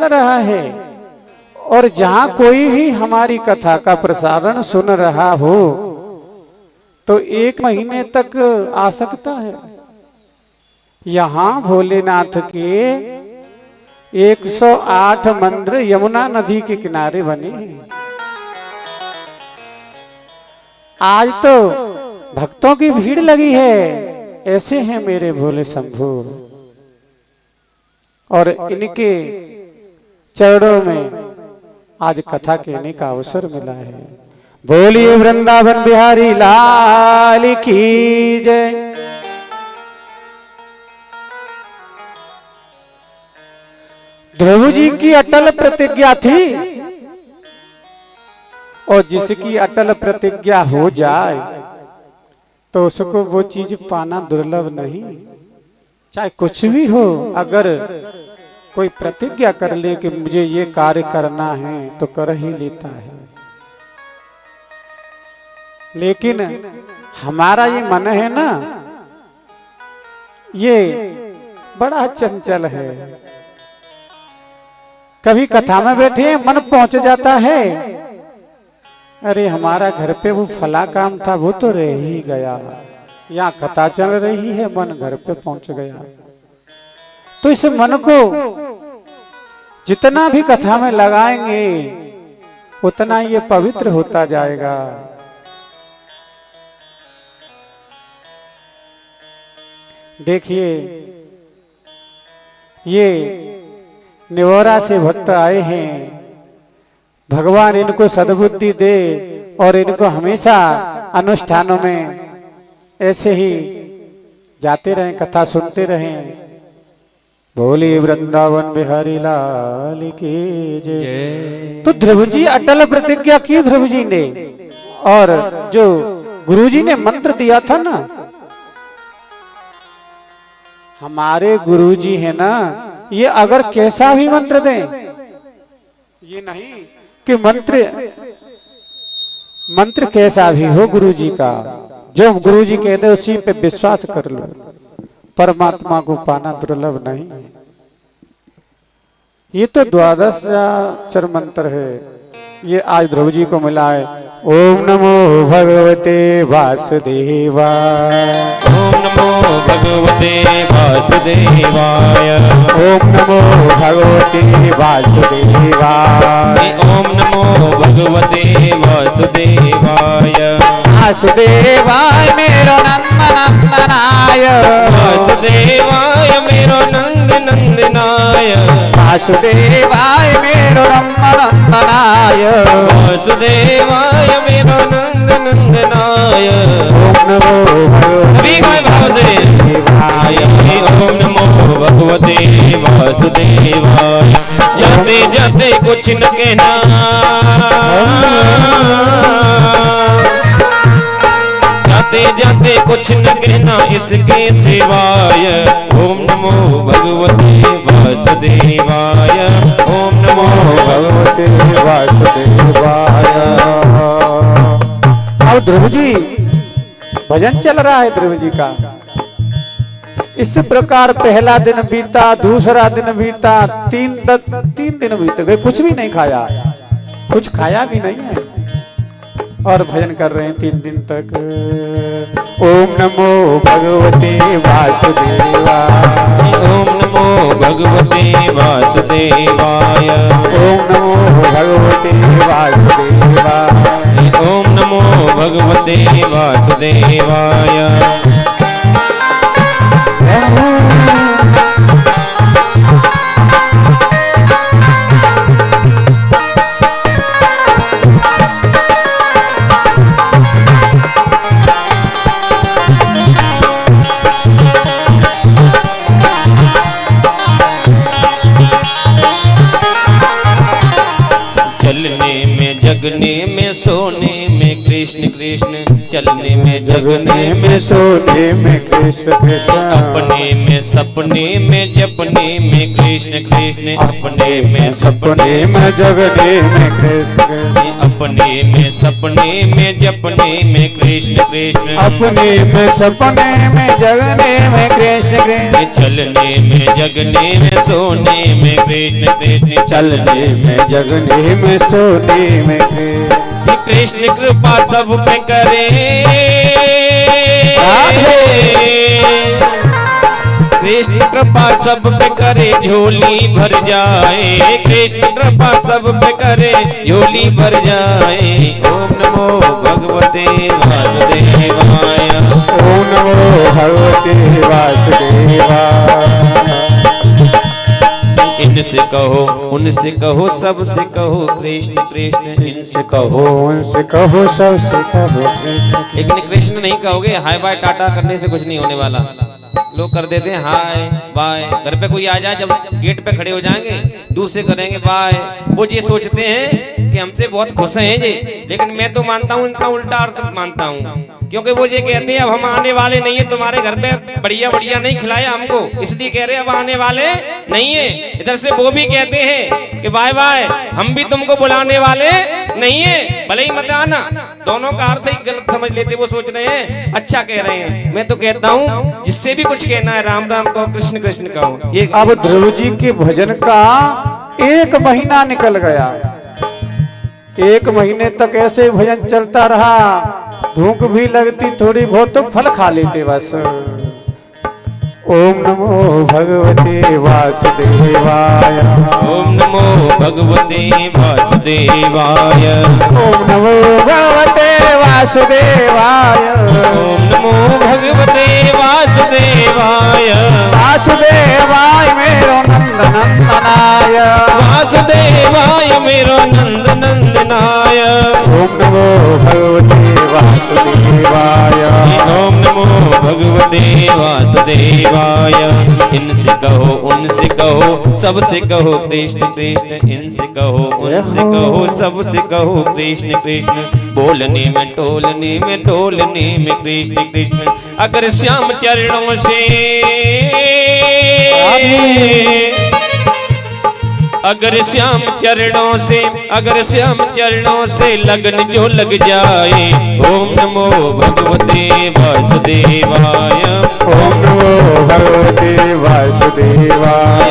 चल रहा है और जहां कोई भी हमारी कथा का प्रसारण सुन रहा हो तो 1 महीने तक आ सकता है। यहां भोलेनाथ के 108 मंदिर यमुना नदी के किनारे बने हैं। आज तो भक्तों की भीड़ लगी है। ऐसे हैं मेरे भोले शंभू, और इनके चरणों में आज कथा कहने का अवसर मिला है। बोलिए वृंदावन बिहारी लाल की जय। ध्रुव जी की अटल प्रतिज्ञा थी, और जिसकी अटल प्रतिज्ञा हो जाए तो उसको वो चीज पाना दुर्लभ नहीं। चाहे कुछ भी हो, अगर कोई प्रतिज्ञा कर ले कि मुझे ये कार्य करना है तो कर ही लेता है। लेकिन हमारा ये मन है ना, ये बड़ा चंचल है। कभी कथा में बैठे मन पहुंच जाता है, अरे हमारा घर पे वो फला काम था वो तो रह ही गया, यहाँ कथा चल रही है मन घर पे पहुंच गया। तो इस मन को जितना भी कथा में लगाएंगे उतना ये पवित्र होता जाएगा। देखिए, ये निवोरा से भक्त आए हैं। भगवान इनको सद्बुद्धि दे और इनको हमेशा अनुष्ठानों में ऐसे ही जाते रहें, कथा सुनते रहें। बोली वृंदावन बिहारी लाल की जय। तो ध्रुव जी अटल प्रतिज्ञा की ध्रुव जी ने, और जो गुरु जी ने मंत्र दिया था ना, हमारे गुरु जी है ना, ये अगर कैसा भी मंत्र दें, ये नहीं कि मंत्र कैसा भी हो गुरु जी का, जो गुरु जी कहते उसी पे विश्वास कर लो। परमात्मा को पाना दुर्लभ नहीं। ये तो 12 अक्षर मंत्र है, ये आज ध्रुव जी को मिला है। ओम नमो भगवते वासुदेवाय, ओम नमो भगवते वासुदेवाय, ओम नमो भगवते वासुदेवाय, ओम नमो भगवते वासुदेवाय। वासुदेवाय मेरो नंद नंदनाय, वासुदेवाय मेरो नंद नंदनाय, वासुदेवाय मेरो नंद नंदनाय, वासुदेवाय मेरो नंद नंदनाय। ओम नमो ओम नमो भगवते वासुदेवाय। जाते जाते कुछ न कहना, जाते जाते कुछ न कहना इसके सिवाय। ओम नमो भगवते वासुदेवाय, ओम नमो भगवते वासुदेवाय। और ध्रुव जी भजन चल रहा है ध्रुव जी का। इस प्रकार पहला दिन बीता, दूसरा दिन बीता, 3 दिन बीत गए, कुछ भी नहीं खाया, कुछ खाया भी नहीं है, और भजन कर रहे हैं 3 दिन तक। ओम नमो भगवते वासुदेवाय, ओम नमो भगवते वासुदेवाय, ओम नमो भगवते वासुदेवाय, ओम नमो भगवते वासुदेवाय। चलने में जगने में सोने में कृष्ण कृष्ण, चलने में जगने जगने में सोने में कृष्ण कृष्ण, अपने में सपने में जपने में कृष्ण कृष्ण, अपने में सपने में जगने में कृष्ण, अपने में सपने में जपने में कृष्ण कृष्ण, अपने में सपने में जगने में कृष्ण कृष्ण, चलने में जगने में सोने में कृष्ण कृष्ण, चलने में जगने में सोने में कृष्ण कृपा सब पे करे, कृष्ण कृपा सब पे करे झोली भर जाए, कृष्ण कृपा सब पे करे झोली भर जाए। ओम नमो भगवते वासुदेवाय, ओम नमो भगवते वासुदेवाय। इनसे कहो उनसे कहो सबसे कहो कृष्ण कृष्ण, इनसे कहो उनसे कहो सबसे कहो कृष्ण। लेकिन कृष्ण नहीं कहोगे, हाय बाय टाटा करने से कुछ नहीं होने वाला। लोग कर देते हैं हाय बाय, घर पे कोई आ जाए जब गेट पे खड़े हो जाएंगे दूर से करेंगे बाय, वो ये सोचते हैं कि हमसे बहुत खुश हैं ये, लेकिन मैं तो मानता हूँ इनका उल्टा अर्थ मानता हूँ, क्योंकि वो ये कहते हैं अब हम आने वाले नहीं है तुम्हारे घर पे, बढ़िया बढ़िया नहीं खिलाया हमको इसलिए कह रहे हैं अब आने वाले नहीं है। इधर से वो भी कहते हैं कि बाय बाय हम भी तुमको बुलाने वाले नहीं है, भले ही मत आना। दोनों का अर्थ ही गलत समझ लेते, वो सोच रहे हैं अच्छा कह रहे हैं। मैं तो कहता हूँ जिससे भी कुछ कहना है राम राम कहो कृष्ण कृष्ण कहो। ये अब ध्रुव जी के भजन का 1 महीना निकल गया, 1 महीने तक ऐसे भजन चलता रहा, भूख भी लगती थोड़ी बहुत तो फल खा लेते बस। ओम नमो भगवते वासुदेवाय, ओम नमो भगवते वासुदेवाय, ओम नमो भगवते वासुदेवाय, ओम नमो भगवते वासुदेवाय, वासुदेवाय मेरो नंद नंदनाय, वासुदेवाय मेरो नंद नंदनाय। ओम नमो भगवते वासुदेवाय, ओम नमो भगवते वासुदेवाय। इनसे कहो उनसे कहो सबसे कहो कृष्ण कृष्ण, इनसे कहो उनसे कहो सबसे कहो कृष्ण कृष्ण, बोलने में टोलने में डोलने में कृष्ण कृष्ण। अगर श्याम चरणों से अगर श्याम चरणों से अगर श्याम चरणों से लगन जो लग जाए। ओम नमो भगवते वासुदेवाय, ओम नमो भगवते वासुदेवाय,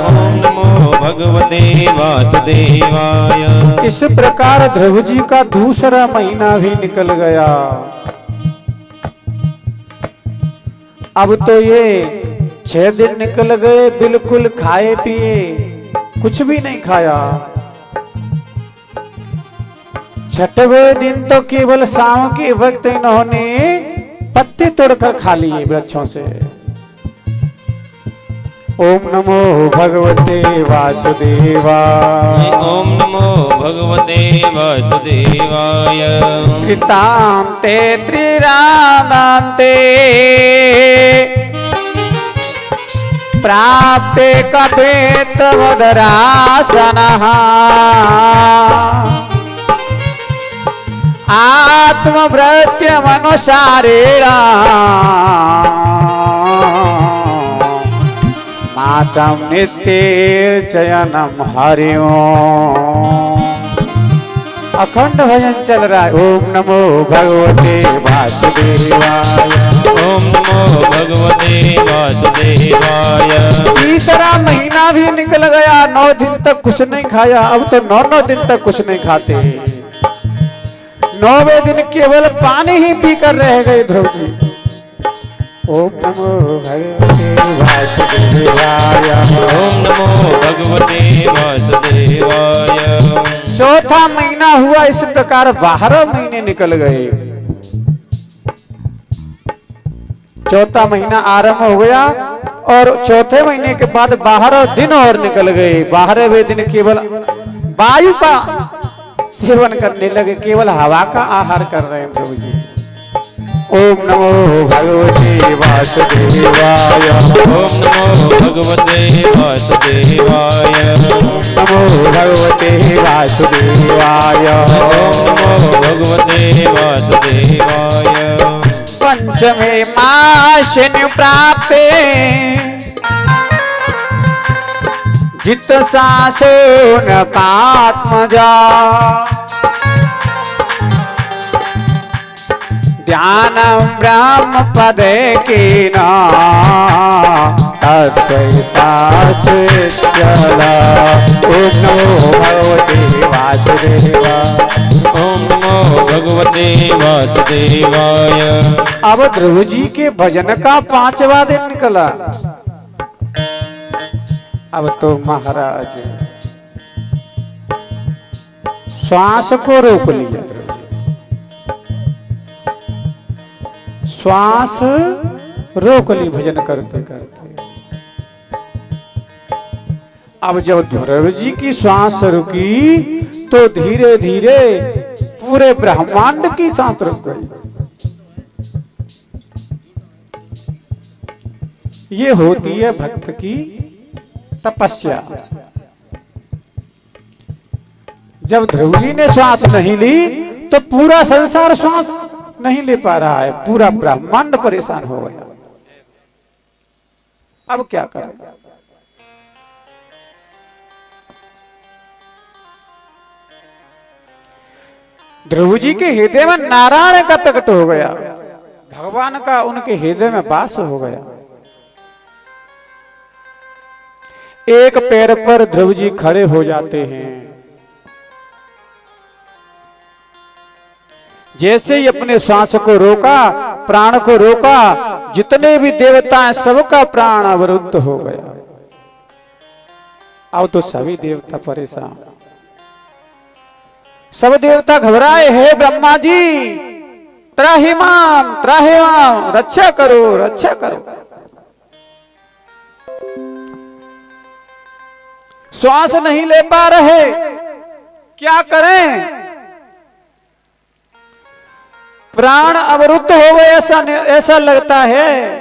ओम नमो भगवते वासुदेवाय। इस प्रकार ध्रुव जी का दूसरा महीना भी निकल गया। अब तो ये 6 दिन निकल गए, बिल्कुल खाए पिए कुछ भी नहीं खाया। 6वें दिन तो केवल शाम के वक्त इन्होंने पत्ते तोड़कर खा लिए वृक्षों से। ओम नमो भगवते वासुदेवाय, ओम नमो भगवते वासुदेवाय। कृतान्ते त्रिरादान्ते प्राप्ते कपेत वदरासनः, आत्मभृत्यमनुसारेण मासं नित्यर्चयनं हरिओम्। अखंड भजन चल रहा है। ओम नमो भगवते वासुदेवाय, ओम नमो भगवते वासुदेवाय। तीसरा महीना भी निकल गया, 9 दिन तक कुछ नहीं खाया। अब तो 9 दिन तक कुछ नहीं खाते। 9वें दिन केवल पानी ही पीकर रह गए ध्रुव जी। ओम नमो भगवते वासुदेवाय, ओम नमो भगवते वासुदेवाय। चौथा महीना हुआ, इस प्रकार 12 महीने निकल गए। चौथा महीना आरंभ हो गया और चौथे महीने के बाद 12 दिन और निकल गए। 12वें दिन केवल वायु का सेवन करने लगे, केवल हवा का आहार कर रहे हैं प्रभु जी। ओम नमो भगवते वासुदेवाय, ओम नमो भगवते वासुदेवाय, नमो भगवते वासुदेवाय, ओम नमो भगवते वासुदेवाय। पंचमे मास प्राप्ते जित सासो न पात्मजा ध्यान ब्रह्म पदे की ना चला ओम नमो भगवते वासुदेवा ओम नमो भगवते वासुदेवाय। अब ध्रुव जी के भजन का 5वां दिन निकला। अब तो महाराज श्वास को रोक लिया। श्वास रोक ली भजन करते करते। अब जब ध्रुव जी की श्वास रुकी तो धीरे धीरे पूरे ब्रह्मांड की सांस रुक गई। ये होती है भक्त की तपस्या। जब ध्रुव जी ने श्वास नहीं ली तो पूरा संसार श्वास नहीं ले पा रहा है, पूरा ब्रह्मांड परेशान हो गया। अब क्या करें? ध्रुव जी के हृदय में नारायण का प्रकट हो गया, भगवान का उनके हृदय में वास हो गया। एक पैर पर ध्रुव जी खड़े हो जाते हैं। जैसे ही अपने श्वास को रोका, प्राण को रोका, जितने भी देवता हैं सबका प्राण अवरुद्ध हो गया। अब तो सभी देवता परेशान, सब देवता घबराए। हे ब्रह्मा जी, त्राहिमाम त्राहिमाम, रक्षा करो रक्षा करो। श्वास नहीं ले पा रहे, क्या करें? प्राण अवरुद्ध हो गए, ऐसा लगता है।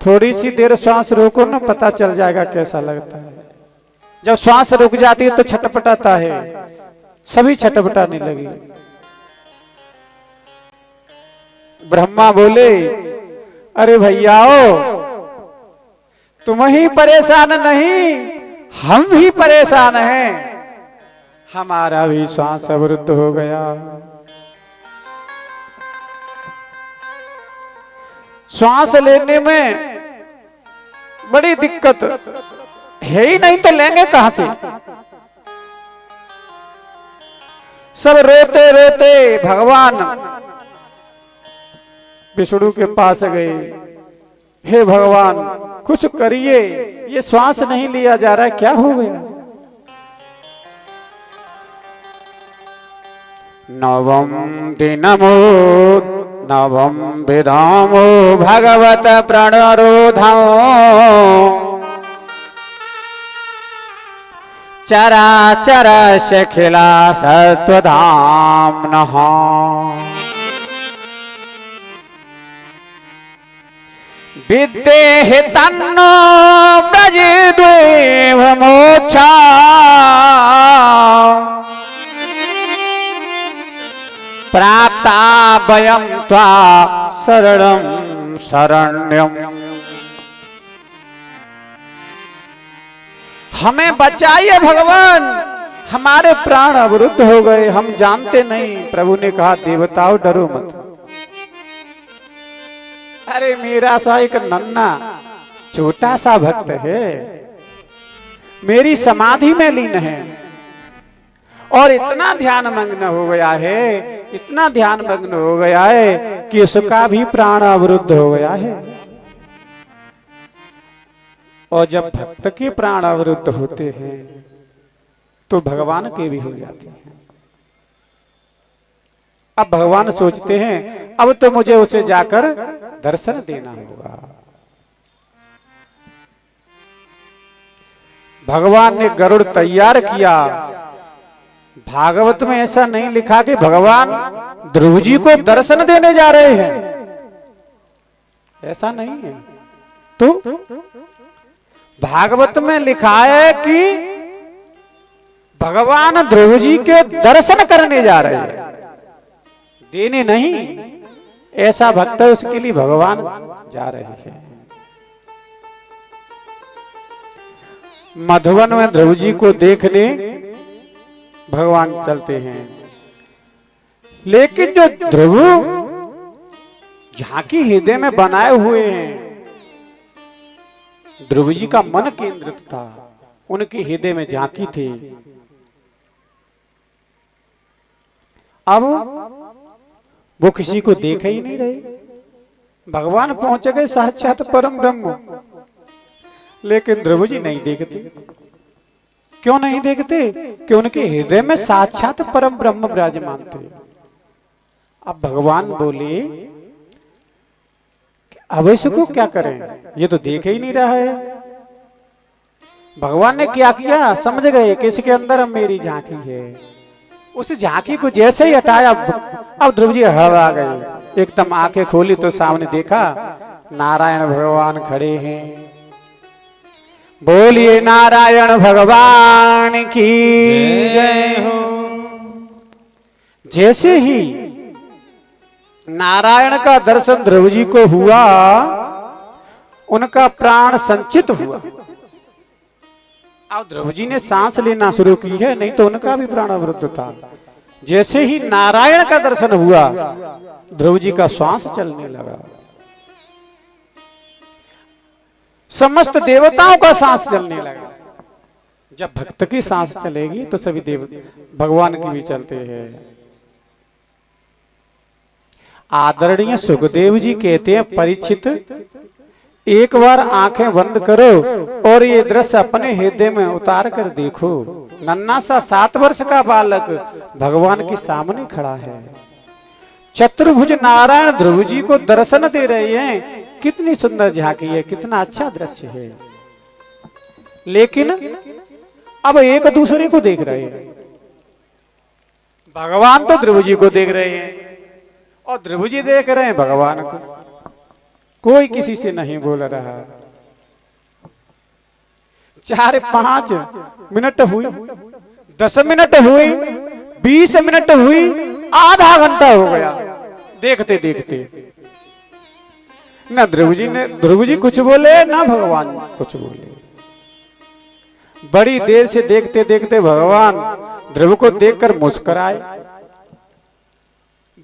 थोड़ी सी देर श्वास रोको ना, पता चल जाएगा कैसा लगता है। जब श्वास रुक जाती है तो छटपटाता है, सभी छटपटाने लगी। ब्रह्मा बोले, अरे भैयाओ, तुम ही परेशान नहीं, हम भी परेशान हैं। हमारा भी श्वास अवरुद्ध हो गया। श्वास लेने में बड़ी दिक्कत है ही नहीं, तो लेंगे कहां से? सब रोते रोते भगवान विष्णु के पास गए। हे भगवान, कुछ करिए, ये श्वास नहीं लिया जा रहा है, क्या हो गया? नवम दिनमो नवम विधामो भगवत प्रणरोधो चराचर शखिला सत्वधाम्नः विद्येहि तन्नो ब्रजद्वैव मोक्षा प्राप्ता वयं त्वा शरणं शरण्यम्। हमें बचाइए भगवान, हमारे प्राण अवरुद्ध हो गए, हम जानते नहीं। प्रभु ने कहा, देवताओं डरो मत। अरे मेरा सा एक नन्ना छोटा सा भक्त है, मेरी समाधि में लीन है और इतना ध्यान मग्न हो गया है, इतना ध्यान मग्न हो गया है कि उसका भी प्राण अवरुद्ध हो गया है। और जब भक्त के प्राण अवरुद्ध होते हैं तो भगवान के भी हो जाते हैं। अब भगवान सोचते हैं, अब तो मुझे उसे जाकर दर्शन देना होगा। भगवान ने गरुड़ तैयार किया। भागवत में ऐसा नहीं लिखा कि भगवान ध्रुव जी को दर्शन देने जा रहे हैं, ऐसा नहीं है। तो भागवत में लिखा है कि भगवान ध्रुव जी के दर्शन करने जा रहे हैं, देने नहीं। ऐसा भक्त है, उसके लिए भगवान जा रहे हैं। मधुवन में ध्रुव जी को देखने भगवान चलते हैं। लेकिन जो ध्रुव झांकी हृदय में बनाए हुए हैं, ध्रुव जी का मन केंद्रित था, उनके हृदय में झांकी थी। अब वो किसी को देख ही नहीं रहे। भगवान पहुंच गए साक्षात परम ब्रह्म, लेकिन ध्रुव जी नहीं देखते। क्यों नहीं देखते? कि उनके हृदय में साक्षात परम ब्रह्म विराजमान थे। अब भगवान बोले अब इसको क्या करें, ये तो देख ही नहीं रहा है। भगवान ने क्या किया, समझ गए कि इसके अंदर अब मेरी झांकी है। उस झांकी को जैसे ही हटाया, अब ध्रुव जी हड़बड़ा गए। एकदम आंखें खोली तो सामने देखा नारायण भगवान खड़े हैं। बोलिए नारायण भगवान की जय हो। जैसे ही नारायण का दर्शन ध्रुव जी को हुआ, उनका प्राण संचित हुआ। अब ध्रुव जी ने सांस लेना शुरू की है, नहीं तो उनका भी प्राण अवरुद्ध था। जैसे ही नारायण का दर्शन हुआ, ध्रुव जी का श्वास चलने लगा। समस्त देवताओं का सांस चलने लगा। जब भक्त की सांस चलेगी तो सभी देव भगवान की भी चलते हैं। आदरणीय सुखदेव जी कहते हैं, परीक्षित एक बार आंखें बंद करो और ये दृश्य अपने हृदय में उतार कर देखो। नन्हा सा 7 वर्ष का बालक भगवान के सामने खड़ा है। चतुर्भुज नारायण ध्रुव जी को दर्शन दे रहे हैं। कितनी सुंदर झांकी है, कितना अच्छा दृश्य है। लेकिन अब एक दूसरे को देख रहे हैं। भगवान तो ध्रुव जी को देख रहे हैं और ध्रुव जी देख रहे हैं भगवान को। कोई किसी से नहीं बोल रहा। 4-5 मिनट हुई, 10 मिनट हुई, 20 मिनट हुई, आधा घंटा हो गया। देखते देखते ना ध्रुव जी कुछ बोले, ना भगवान कुछ बोले। बड़ी देर से देखते देखते भगवान ध्रुव को देखकर मुस्कुराए।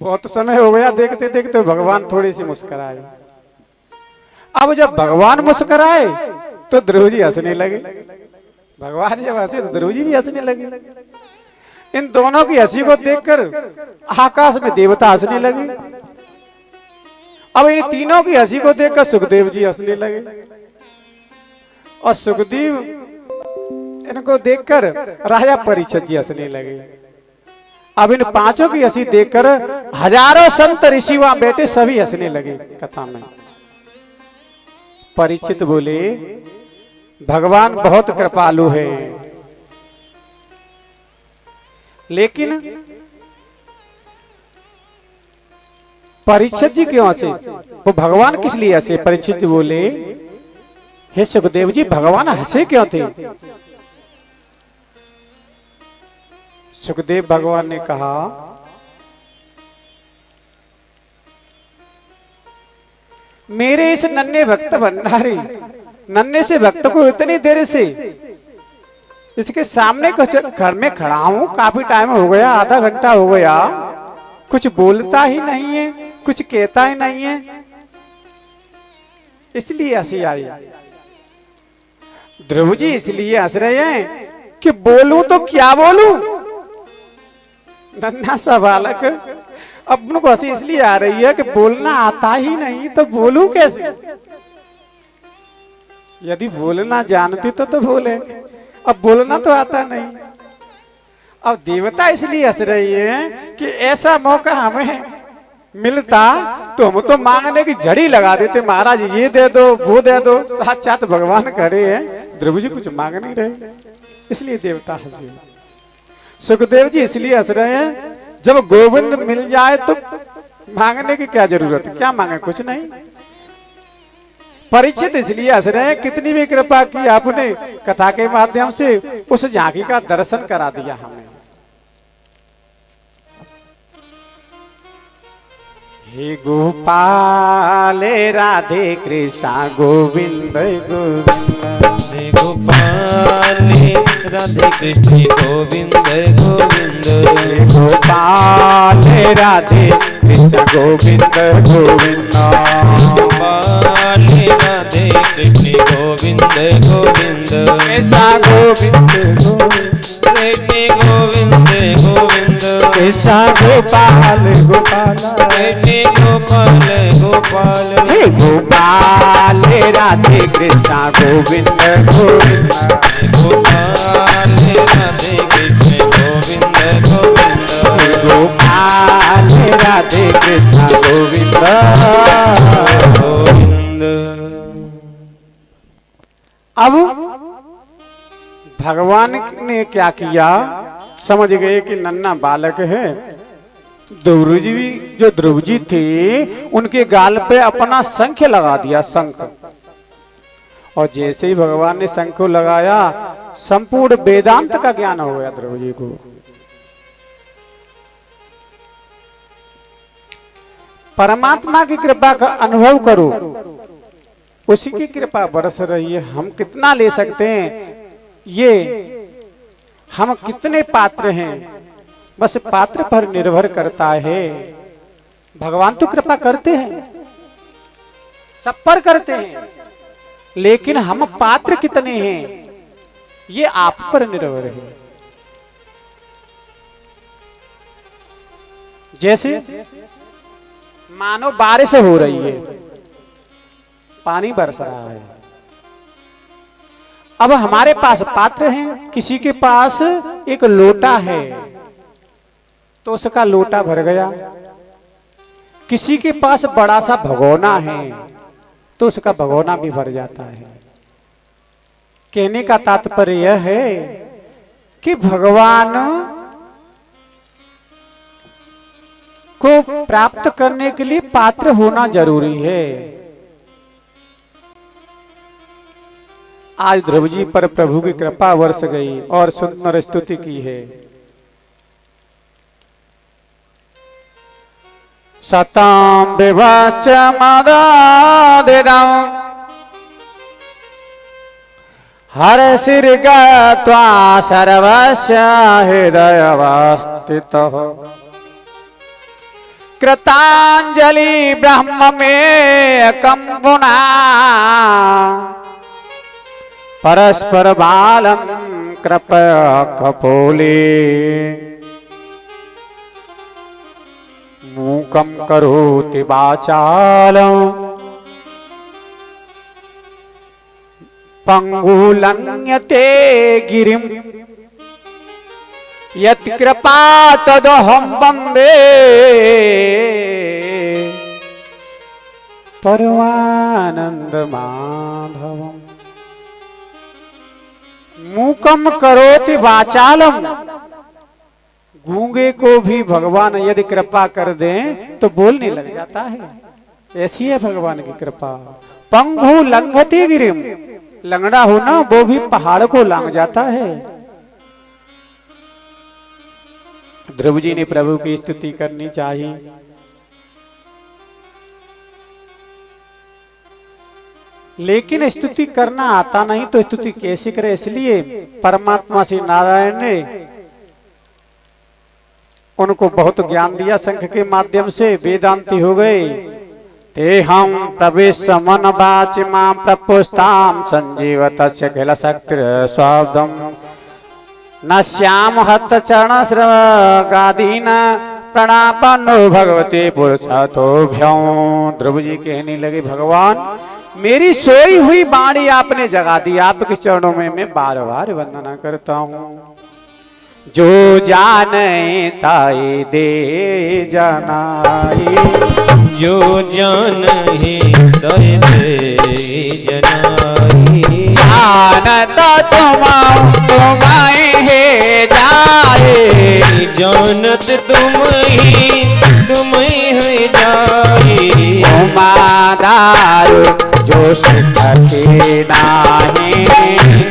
बहुत समय हो गया देखते देखते, भगवान थोड़ी सी मुस्कुराए। अब जब भगवान मुस्कुराए तो ध्रुव जी हंसने लगे। भगवान जब हंसे तो ध्रुव जी भी हंसने लगे। इन दोनों की हंसी को देखकर आकाश में देवता हंसने लगे। अब इन तीनों की हंसी को देखकर सुखदेव जी हंसने लगे और सुखदेव इनको देखकर राजा परीक्षित जी हंसने लगे। अब इन पांचों की हंसी देखकर हजारों संत ऋषि वहां बैठे सभी हंसने लगे। कथा में परीक्षित बोले, भगवान बहुत कृपालु है, लेकिन परीक्षित जी क्यों हंसे? वो भगवान किस लिए हंसे? परीक्षित बोले, हे सुखदेव जी, भगवान हंसे क्यों थे? सुखदेव भगवान ने कहा, मेरे इस नन्हे भक्त भंडारी, नन्हे से भक्त को इतनी देर से इसके सामने कुछ घर में खड़ा हूं, काफी टाइम हो गया, आधा घंटा हो गया, कुछ बोलता ही नहीं है, कुछ कहता ही नहीं है, इसलिए हंसी आई। ध्रुव जी इसलिए हंस रहे हैं कि बोलूं तो क्या बोलूं। नन्हा सा बालक, अब उनको हंसी इसलिए आ रही है कि बोलना आता ही नहीं, तो बोलूं कैसे? यदि बोलना जानती तो बोले, अब बोलना तो आता नहीं। अब देवता इसलिए हंस रही है कि ऐसा मौका हमें मिलता तो हम तो मांगने की झड़ी लगा देते, महाराज ये दे दो, वो दे दो। साक्षात भगवान खड़े हैं, ध्रुव जी कुछ मांग नहीं रहे, इसलिए देवता हंसे। सुखदेव जी इसलिए हंस रहे हैं, जब गोविंद मिल जाए तो मांगने की क्या जरूरत है, क्या मांगे, कुछ नहीं। परीक्षित इसलिए हंस रहे हैं, कितनी भी कृपा की आपने, कथा के माध्यम से उस झांकी का दर्शन करा दिया हमें। हे गोपाल राधे कृष्णा गोविंद गोविंद। हे गोपाल राधे कृष्ण गोविंद गोविंद। हे गोपाल राधे कृष्ण गोविंद गोविंद। गोपाल राधे कृष्ण गोविंद गोविंद। ऐसा गोविंद कृष्ण गोविंद गोविंद। ऐसा गोपाल गोपाल कृष्ण गोपाल गोपाल। हे गोपाल राधे कृष्णा गोविंद गोविंद। गोपाल राधे कृष्ण गोविंद गोविंद। हे गोपाल राधे कृष्णा गोविंद गोविंद। अब भगवान ने क्या किया, समझ गए कि नन्हा बालक है। ध्रुव जी थे, उनके गाल पे अपना शंख लगा दिया, शंख। और जैसे ही भगवान ने शंख को लगाया, संपूर्ण वेदांत का ज्ञान हो गया ध्रुव जी को। परमात्मा की कृपा का अनुभव करो, उसी की कृपा बरस रही है। हम कितना ले सकते हैं, ये हम कितने पात्र हैं, बस पात्र पर निर्भर करता है। भगवान तो कृपा करते हैं, सब पर करते हैं, लेकिन हम पात्र कितने हैं, ये आप पर निर्भर है। जैसे मानो बारिश हो रही है, पानी बरस रहा है। अब हमारे पास पात्र हैं, किसी के पास एक लोटा है तो उसका लोटा भर गया, किसी के पास बड़ा सा भगोना है तो उसका भगोना भी भर जाता है। कहने का तात्पर्य यह है कि भगवान को प्राप्त करने के लिए पात्र होना जरूरी है। आज ध्रुव जी पर प्रभु की कृपा वर्ष गई और सुंदर स्तुति की है। सतां विवच मदादिदं हर सिर गत्वा सर्वस्य हृदयवस्थितः कृतांजलि ब्रह्म में कंपुना परस्पर बालम कृपया कपोले मूकं करोति वाचालं पंगुलंघ्यते गिरिं यत्कृपा तदहं वन्दे परमानंद माधवम्। मूकम करोति वाचालम, गूंगे को भी भगवान यदि कृपा कर दें तो बोलने लग जाता है, ऐसी है भगवान की कृपा। पंगु लंघते गिरिम, लंगड़ा हो ना वो भी पहाड़ को लांग जाता है। ध्रुव जी ने प्रभु की स्तुति करनी चाहिए। लेकिन स्तुति करना आता नहीं तो स्तुति कैसे करे, इसलिए परमात्मा श्री नारायण ने उनको बहुत ज्ञान दिया, शंख के माध्यम से वेदांती हो गए। ते हम प्रवेश मन वाच मां प्रपुष्टाम संजीव तस्य खिल शक्ति स्वाब्दम न श्याम हत चरण श्रगादीन प्रणापन्नो भगवते पुरुषार्थोभ्यं। ध्रुव जी कहने लगे, भगवान मेरी सोई हुई वाणी आपने जगा दी, आपके चरणों में मैं बार बार वंदना करता हूँ। जो जाने ताई दे जनाई, जो जाने ताई दे जनाई। जानता तुम्हारे है जाए, जानत तुम ही है जाए। उमादार जो सिद्धि नाही,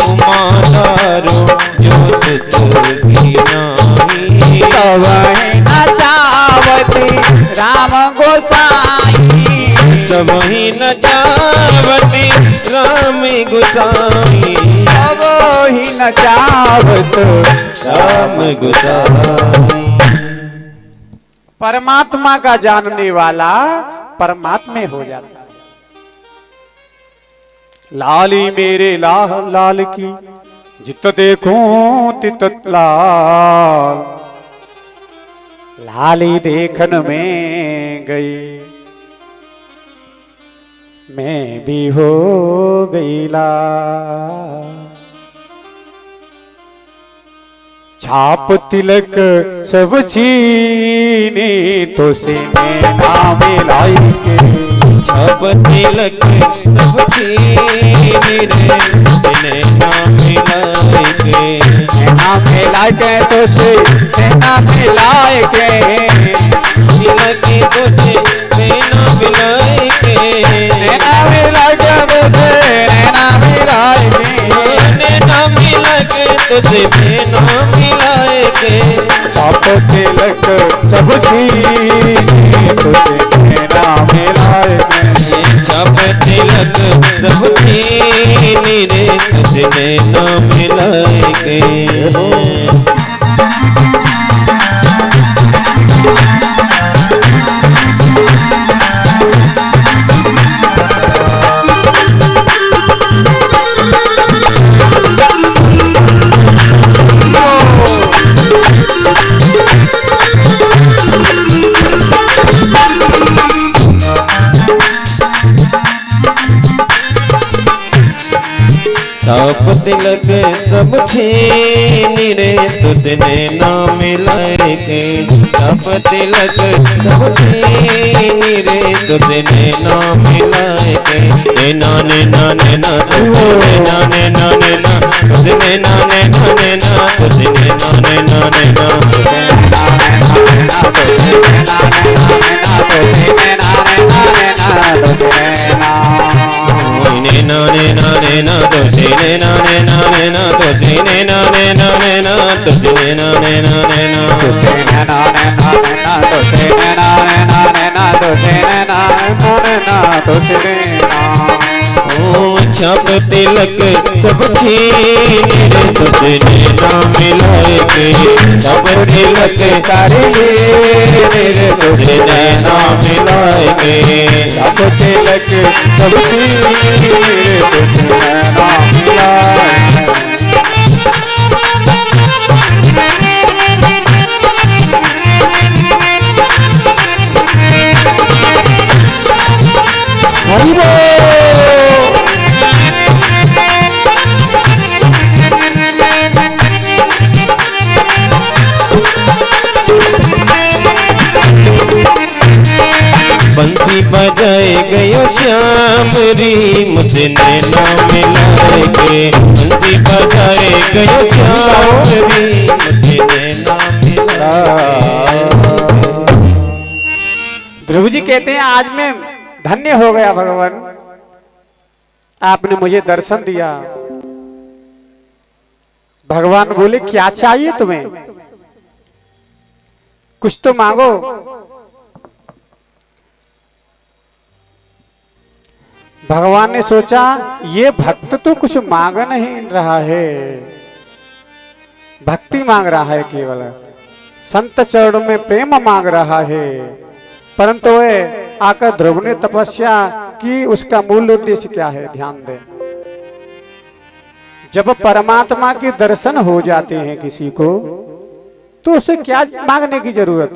उमादारो जो सिद्धि नाही। सवै न चावती राम गोसाई सब ही न जावती राम गुसाई, सब ही न जावत राम गुसाई। परमात्मा का जानने वाला परमात्मा हो जाता है। लाली मेरे लाल लाल की जित देखूं तित लाल, लाली देखन में गई मैं भी हो गई लाल। छाप तिलक सब छीने तो से नाम लाई के, छाप तिलक सब छीने रे नाम लाई के, नाम लाई के तो से नाम लाई के, तिलक तो से नाम लाई के, नाम लाई के तो से नाम लाई के, नाम लगे तुझे नाम मिलाए के। छाप तिलक सब छीने तुझे नाम लाई के, छाप तिलक सब छीने रे तुझे नाम मिलाए के। छाप तिलक सब छीन रे तुझने नाम मिलाए के, छाप तिलक सब छीन रे तुझने नाम मिलाए के। नाने नाने ना तुझने नाने नाने ना तुझने नाने नाने ना तुझने नाने नाने ना नाने नाने ना तुझने नाने नाने ना तुझने नाने नाने ना तुझने नाने नाने ना तुझे नाने नाने ना तुझे नाने नाने ना तुझे नाने ना तुझे ना। छाप तिलक सब छीन रे तुझने नाम मिलाए के, छाप तिलक सारे रे तुझने नाम मिलाए के। छाप तिलक सब छीन रे तुझे नाम मिलाए के। बंसी बजाए गयो श्याम री मुझे नैना मिलाए के, बंसी बजाए गयो श्याम री मुझे नैना मिलाए। ध्रुव जी कहते हैं आज मैं धन्य हो गया भगवान, आपने मुझे दर्शन दिया। भगवान बोले क्या चाहिए तुम्हें, कुछ तो मांगो। भगवान ने सोचा ये भक्त तो कुछ मांग नहीं रहा है, भक्ति मांग रहा है, केवल संत चरणों में प्रेम मांग रहा है। परंतु वह आकर ध्रुव ने तपस्या की, उसका मूल उद्देश्य क्या है ध्यान दें। जब परमात्मा के दर्शन हो जाते हैं किसी को तो उसे क्या मांगने की जरूरत।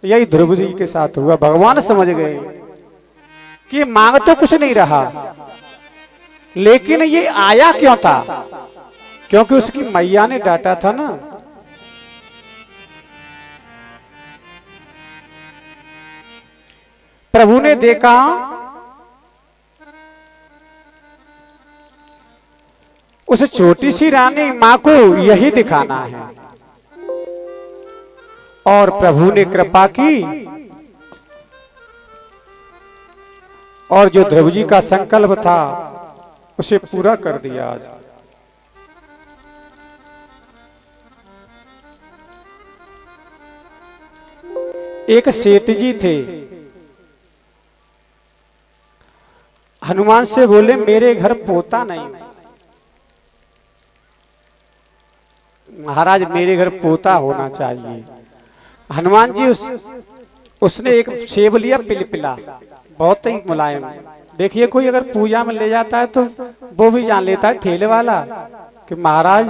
यही ध्रुव जी के साथ हुआ। भगवान समझ गए कि मांग तो कुछ नहीं रहा, लेकिन ये आया क्यों था, क्योंकि उसकी मैया ने डांटा था ना। प्रभु ने देखा उस छोटी सी रानी मां को यही दिखाना है, और प्रभु ने कृपा की और जो ध्रुव जी का संकल्प था उसे पूरा कर दिया। आज एक सेठ जी थे, हनुमान से बोले मेरे घर पोता नहीं, महाराज मेरे घर पोता होना चाहिए। हनुमान जी उसने एक सेब लिया पिलपिला, बहुत ही मुलायम। देखिए कोई अगर पूजा में ले जाता है तो वो भी जान लेता है ठेले वाला कि महाराज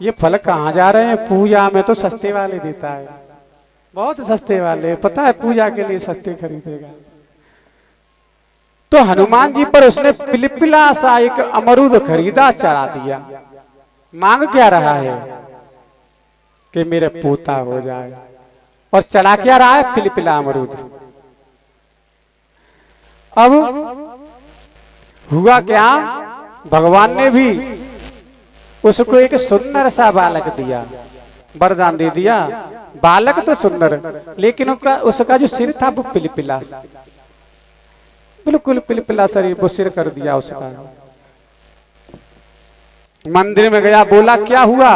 ये फल कहाँ जा रहे हैं, पूजा में तो सस्ते वाले देता है, बहुत सस्ते वाले, पता है पूजा के लिए सस्ते खरीदेगा। तो हनुमान जी पर उसने पिलपिला सा एक अमरूद खरीदा, चढ़ा दिया। मांग क्या रहा है कि मेरे पोता हो जाए, और चढ़ा क्या रहा है, पिलपिला अमरूद। अब हुआ क्या, भगवान ने भी उसको एक सुंदर सा बालक दिया, वरदान दे दिया। बालक तो सुंदर, लेकिन उसका जो सिर था वो पिलपिला, बिल्कुल पिलपिला शरीर, वो सिर कर दिया उसका। मंदिर में गया, बोला क्या हुआ,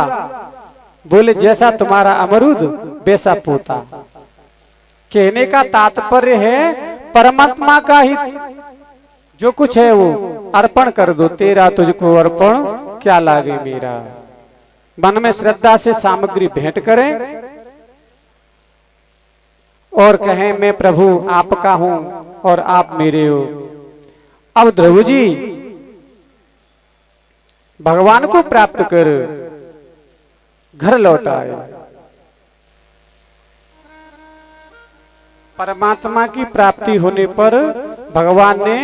बोले जैसा तुम्हारा अमरूद वैसा पोता। कहने का तात्पर्य है परमात्मा का ही जो कुछ है वो अर्पण कर दो, तेरा तुझको अर्पण क्या लागे मेरा। मन में श्रद्धा से सामग्री भेंट करें और कहें मैं प्रभु आपका हूं और आप मेरे हो। अब ध्रुव जी भगवान को प्राप्त कर घर लौट आए। परमात्मा की प्राप्ति होने पर भगवान ने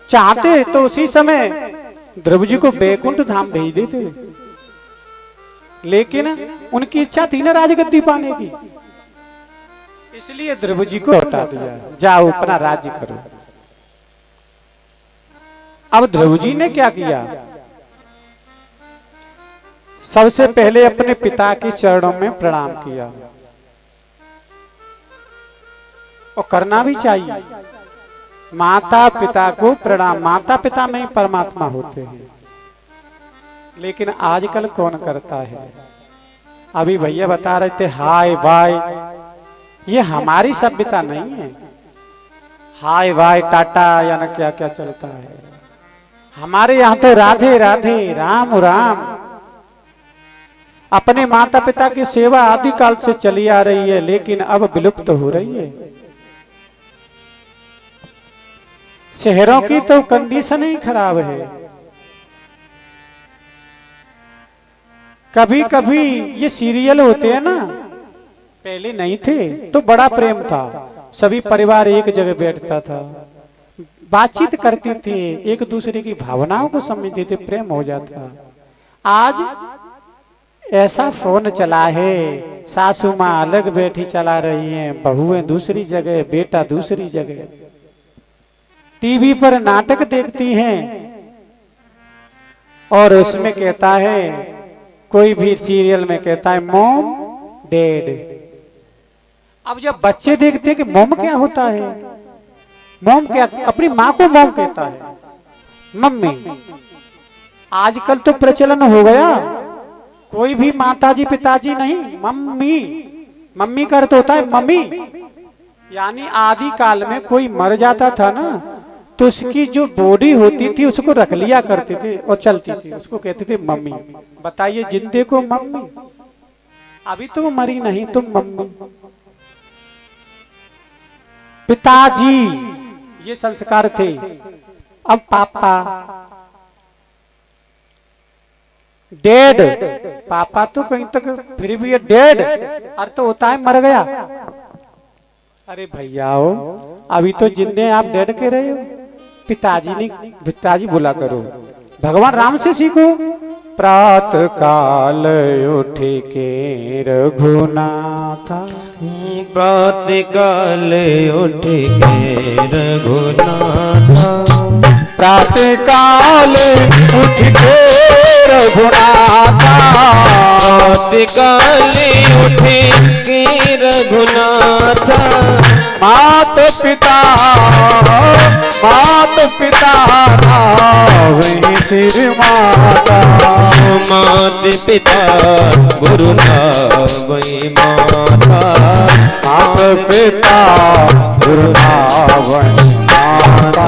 चाहते तो उसी समय ध्रुव जी को बैकुंठ धाम भेज देते, लेकिन उनकी इच्छा थी ना राजगद्दी पाने की, इसलिए ध्रुव जी को हटा दिया, जाओ अपना राज्य करो। अब ध्रुव जी ने क्या किया, सबसे पहले अपने पिता के चरणों में प्रणाम किया, और करना भी चाहिए। माता पिता को प्रणाम, माता पिता में ही परमात्मा होते हैं, लेकिन आजकल कौन करता है। अभी भैया बता रहे थे हाय बाय, ये हमारी सभ्यता नहीं है। हाय बाय टाटा या न क्या क्या चलता है, हमारे यहाँ तो राधे राधे राम राम। अपने माता पिता की सेवा आदि काल से चली आ रही है, लेकिन अब विलुप्त हो रही है। शहरों की तो कंडीशन ही खराब है। कभी कभी ये सीरियल होते हैं ना, पहले नहीं थे तो बड़ा प्रेम था, सभी परिवार एक जगह बैठता था, बातचीत करते थे, एक दूसरे की भावनाओं को समझते थे, प्रेम हो जाता। आज ऐसा फोन चला है, सासू माँ अलग बैठी चला रही हैं, बहुएं दूसरी जगह, बेटा दूसरी जगह, टीवी पर नाटक देखती हैं, और उसमें कहता है, कोई भी सीरियल में कहता है मॉम डैड। अब जब बच्चे देखते हैं कि मॉम क्या होता है, मॉम क्या, अपनी माँ को मॉम कहता है, मम्मी। आजकल तो प्रचलन हो गया, कोई भी माताजी पिताजी नहीं, मम्मी। मम्मी का अर्थ होता है मम्मी, यानी आदि काल में कोई मर जाता था ना, तो उसकी जो बॉडी होती थी उसको रख लिया करते थे और चलती थी, उसको कहते थे मम्मी। बताइए जिंदे को मम्मी, अभी तो वो मरी नहीं, तुम मम्मी। पिताजी ये संस्कार थे। अब पापा, डेड, पापा तो कहीं तक, फिर भी ये डेड अर्थ तो होता है मर गया। अरे भैया हो, अभी तो जिंदे आप डेड कह रहे हो, पिताजी नहीं, पिताजी बोला करो। भगवान राम से सीखो। प्रात काल उठ के रघुनाथा, प्रात काल उठ के रघुनाथा, प्रात काल उठ के रघुनाथा, प्रात काल उठ के रघुनाथा, मात पिता वही सिर माता, मात पिता गुरु वही माता, मात पिता गुरु वही माता।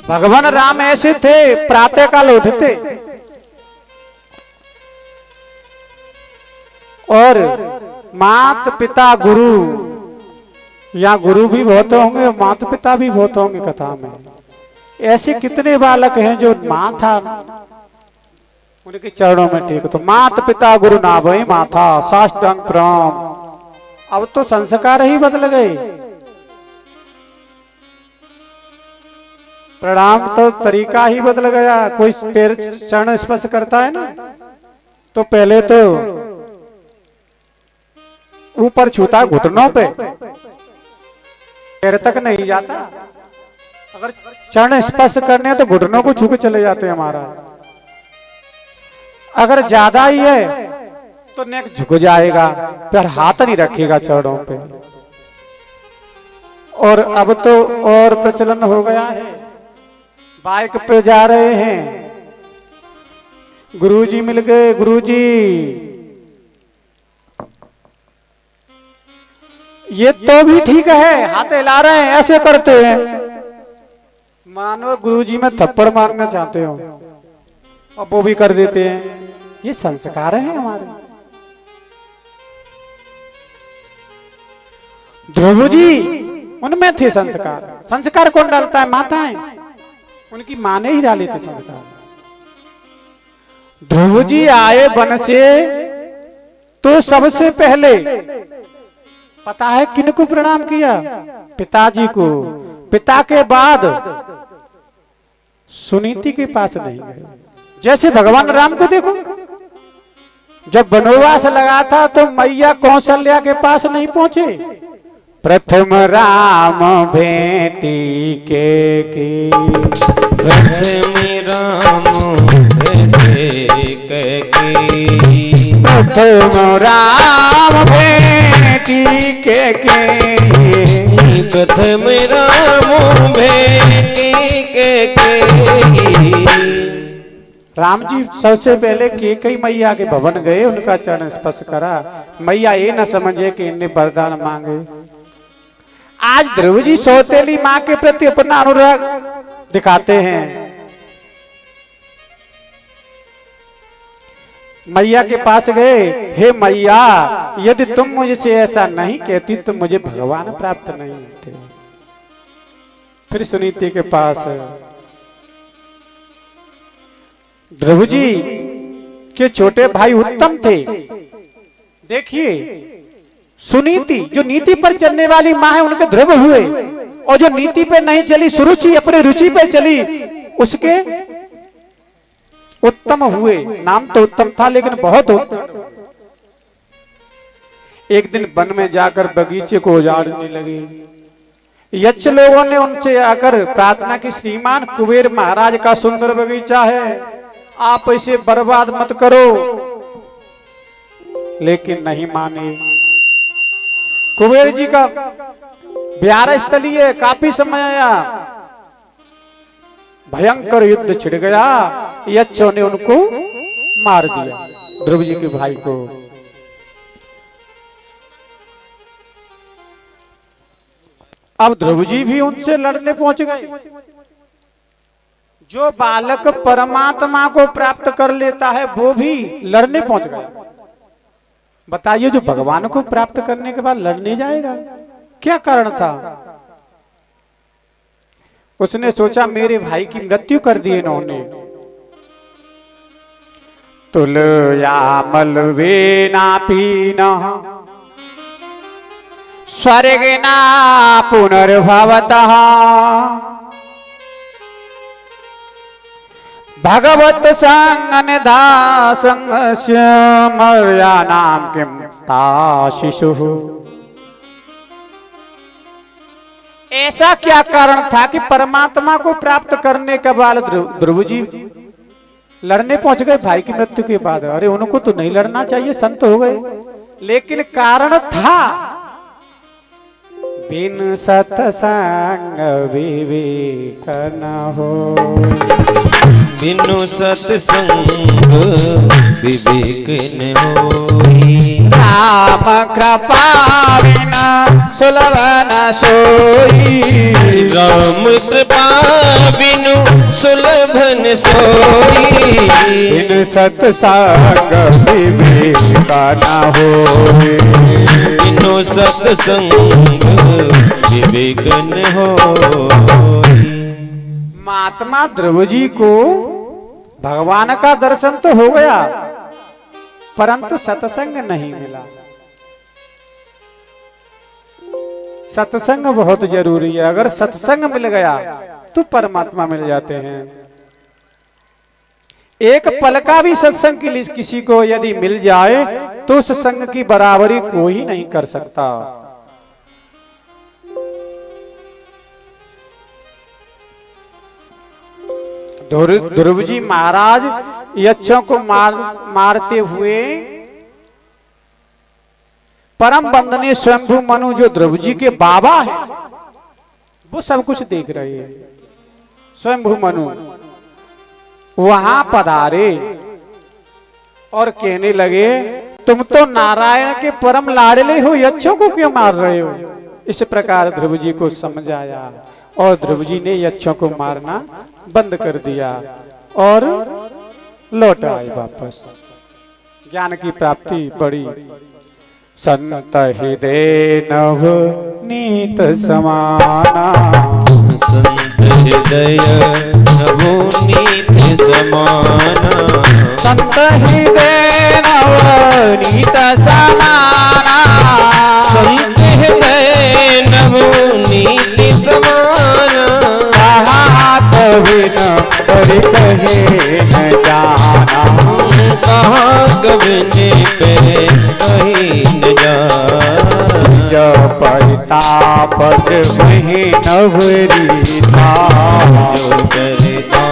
भगवान राम ऐसे थे, प्रातः काल उठते और माता पिता गुरु, यहाँ गुरु भी बहुत होंगे, माता पिता भी बहुत होंगे कथा में। ऐसे कितने बालक हैं जो माता उनके चरणों में टेक, तो माता पिता गुरु ना भई माथा साष्टांग प्रणाम। अब तो संस्कार ही बदल गए, प्रणाम तो तरीका ही बदल गया। कोई पैर चरण स्पर्श करता है ना, तो पहले तो ऊपर छूता घुटनों पे, पैर तक नहीं जाता। अगर चरण स्पर्श करने तो घुटनों को छू के चले जाते हैं हमारा। अगर ज्यादा ही है तो नेक झुक जाएगा, फिर हाथ नहीं रखेगा चरणों पे। और अब तो और प्रचलन हो गया है, बाइक पे जा रहे हैं, गुरुजी मिल गए, गुरुजी ये तो भी ठीक है, हाथ हिला रहे हैं, ऐसे करते हैं, मानो गुरुजी में थप्पड़ मारना चाहते हो, अब वो भी कर देते हैं। ये संस्कार है हमारे। ध्रुव जी उनमें थे संस्कार। संस्कार कौन डालता है? माताएं, उनकी मां ने ही डाले थे संस्कार। ध्रुव जी आए वन से तो सबसे पहले पता है किनको प्रणाम किया? पिताजी को। पिता के बाद सुनीति के पास नहीं गए। जैसे भगवान राम को देखो, जब वनवास लगा था तो मैया कौशल्या के पास नहीं पहुंचे। प्रथम राम भेटी के की, प्रथम राम भेटी के की, प्रथम राम भेटी के की, प्रथम राम भेटी के की। राम जी सबसे पहले केकई मैया के भवन गए, उनका चरण स्पर्श करा। मैया ये न समझे कि इन्हें वरदान मांगे। आज ध्रुव जी सौतेली मां के प्रति अपना अनुराग दिखाते हैं। मैया के पास गए, हे मैया यदि तुम मुझसे ऐसा नहीं कहती तो मुझे भगवान प्राप्त नहीं होते। फिर सुनीति के पास ध्रुव जी के छोटे भाई उत्तम थे। देखिए सुनीति जो नीति पर चलने वाली मां है, उनके ध्रुव हुए, और जो नीति पे नहीं चली, सुरुचि अपने रुचि पे चली, उसके उत्तम हुए। नाम तो उत्तम था लेकिन बहुत उत्तम। एक दिन वन में जाकर बगीचे को उजाड़ने लगे। यक्ष लोगों ने उनसे आकर प्रार्थना की, श्रीमान कुबेर महाराज का सुंदर बगीचा है, आप इसे बर्बाद मत करो। लेकिन नहीं माने। कुबेर जी का विहार स्थली है, काफी समय आया, भयंकर युद्ध छिड़ गया। यक्षों ने उनको मार दिया, ध्रुव जी के भाई को। अब ध्रुव जी भी उनसे लड़ने पहुंच गए। जो बालक परमात्मा को प्राप्त कर लेता है वो भी लड़ने पहुंच गया। बताइए, जो भगवान को प्राप्त करने के बाद लड़ने जाएगा, क्या कारण था? उसने सोचा मेरे भाई की मृत्यु कर दी इन्होंने। तुल यामल वे ना पीना स्वर्ग ना पुनर्भवतः भगवत संगन दासंगस्य मर्या नाम किम ता शिशु। ऐसा क्या कारण था कि परमात्मा को प्राप्त करने के बाद ध्रुव जी लड़ने पहुंच गए भाई की मृत्यु के बाद? अरे उनको तो नहीं लड़ना चाहिए, संत हो गए। लेकिन कारण था, बिन सत्संग विवेक न हो, बिनु सत्संग विवेक न होई। राम कृपा बिना सुलभ न सोई। राम कृपा बिनु सुलभ न सोई। बिन सत्संग विवेक न होई। बिनु सत्संग विवेक न होई। महात्मा ध्रुव जी को भगवान का दर्शन तो हो गया, परंतु सत्संग नहीं मिला। सत्संग बहुत जरूरी है। अगर सत्संग मिल गया तो परमात्मा मिल जाते हैं। एक पल का भी सत्संग के लिए किसी को यदि मिल जाए तो उस संग की बराबरी कोई नहीं कर सकता। ध्रुव जी महाराज यक्षों को मारते हुए परम बंदनीय स्वयंभू मनु जो ध्रुव जी के बाबा है वो सब कुछ देख रहे हैं। स्वयंभू मनु वहां पधारे और कहने लगे तुम तो नारायण के परम लाडले हो, यक्षों को क्यों मार रहे हो। इस प्रकार ध्रुव जी को समझाया और ध्रुव जी ने यक्षों को मारना बंद कर दिया और लौट आए वापस। ज्ञान की प्राप्ति बड़ी। संत हृदय नव नीत समाना। संत हृदय नवनीत समाना। संत हृदय नवनीत समाना। संत हृदय नवनीत समाना। कहाँ कभी न पर कहे न जाना। कहाँ कभी ने पे कहीं न जाना। जब परितापक वही नवरीता। जो करता